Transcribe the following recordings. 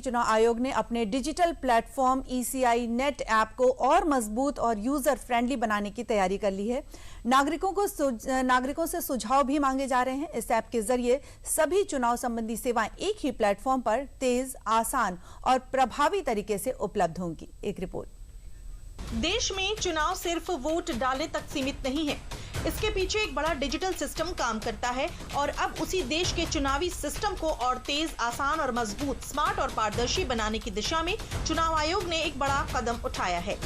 चुनाव आयोग ने अपने digital platform ECI net app को और मजबूत और यूजर फ्रेंडली बनाने की तैयारी कर ली है। नागरिकों से सुझाव भी मांगे जा रहे हैं। इस ऐप के जरिए सभी चुनाव संबंधी सेवाएं एक ही प्लेटफॉर्म पर तेज, आसान और प्रभावी तरीके से उपलब्ध होंगी। एक रिपोर्ट। देश में चुनाव सिर्फ वोट डालने तक सीमित नहीं है। इसके पीछे एक बड़ा डिजिटल सिस्टम काम करता है और अब उसी देश के चुनावी सिस्टम को और तेज, आसान और मजबूत, स्मार्ट और पारदर्शी बनाने की दिशा में चुनाव आयोग ने एक बड़ा कदम उठाया है।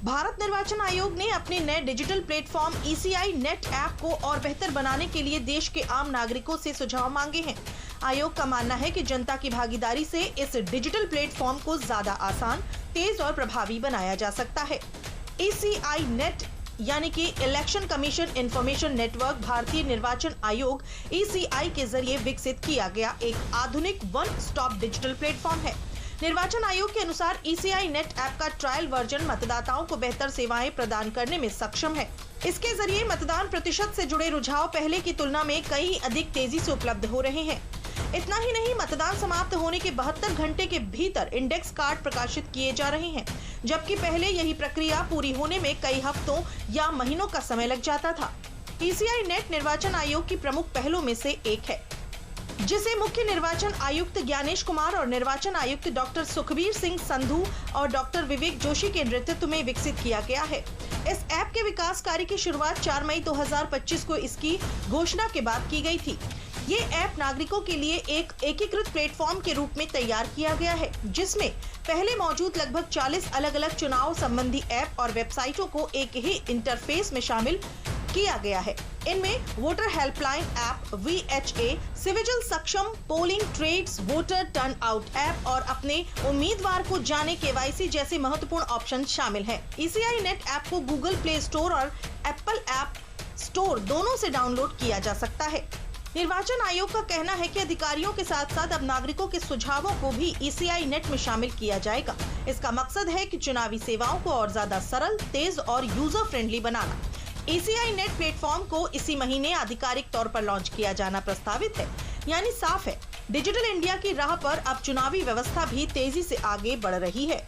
भारत निर्वाचन आयोग ने अपने नए digital platform ECI net app को और बेहतर बनाने के लिए देश के आम नागरिकों से सुझाव मांगे हैं। आयोग का मानना है कि जनता की भागीदारी से इस डिजिटल प्लेटफॉर्म को ज्यादा आसान, तेज और प्रभावी बनाया जा सकता है। ECI नेट यानी कि इलेक्शन कमीशन इंफॉर्मेशन नेटवर्क भारतीय निर्वाचन आयोग ECI के जरिए विकसित किया गया एक आधुनिक वन स्टॉप डिजिटल प्लेटफॉर्म है। निर्वाचन आयोग के अनुसार ECI नेट ऐप का ट्रायल वर्जन मतदाताओं को बेहतर सेवाएं प्रदान करने में सक्षम है। इसके जरिए मतदान प्रतिशत से जुड़े रुझाव पहले की तुलना में कहीं अधिक तेजी से उपलब्ध हो रहे हैं। इतना ही नहीं, मतदान समाप्त होने के 72 घंटे के भीतर इंडेक्स कार्ड प्रकाशित किए जा रहे हैं, जबकि पहले यही प्रक्रिया पूरी होने में कई हफ्तों या महीनों का समय लग जाता था। ECI नेट निर्वाचन आयोग की प्रमुख पहलों में से एक है, जिसे मुख्य निर्वाचन आयुक्त ज्ञानेश कुमार और निर्वाचन आयुक्त डॉक्टर सुखबीर सिंह संधू और डॉक्टर विवेक जोशी के नेतृत्व में विकसित किया गया है। इस ऐप के विकास कार्य की शुरुआत 4 मई 2025 को इसकी घोषणा के बाद की गई थी। ये ऐप नागरिकों के लिए एक एकीकृत प्लेटफॉर्म के रूप में तैयार किया गया है, जिसमें पहले मौजूद लगभग 40 अलग-अलग चुनाव संबंधी ऐप और वेबसाइटों को एक ही इंटरफेस में शामिल किया गया है। इनमें voter helpline app VHA, cVIGIL Saksham, polling trends, voter turn out app अपने उम्मीदवार को जाने KYC जैसे महत्वपूर्ण ऑप्शन शामिल हैं। ECI नेट ऐप को गूगल प्ले स्टोर और एप्पल ऐप स्टोर दोनों से डाउनलोड किया जा सकता है। निर्वाचन आयोग का कहना है कि अधिकारियों के साथ साथ अब नागरिकों के सुझावों को भी ECI नेट में शामिल किया जाएगा। इसका मकसद है कि चुनावी सेवाओं को और ज्यादा सरल, तेज और यूजर फ्रेंडली बनाना। ECI नेट प्लेटफॉर्म को इसी महीने आधिकारिक तौर पर लॉन्च किया जाना प्रस्तावित है। यानी साफ है, डिजिटल इंडिया की राह पर अब चुनावी व्यवस्था भी तेजी से आगे बढ़ रही है।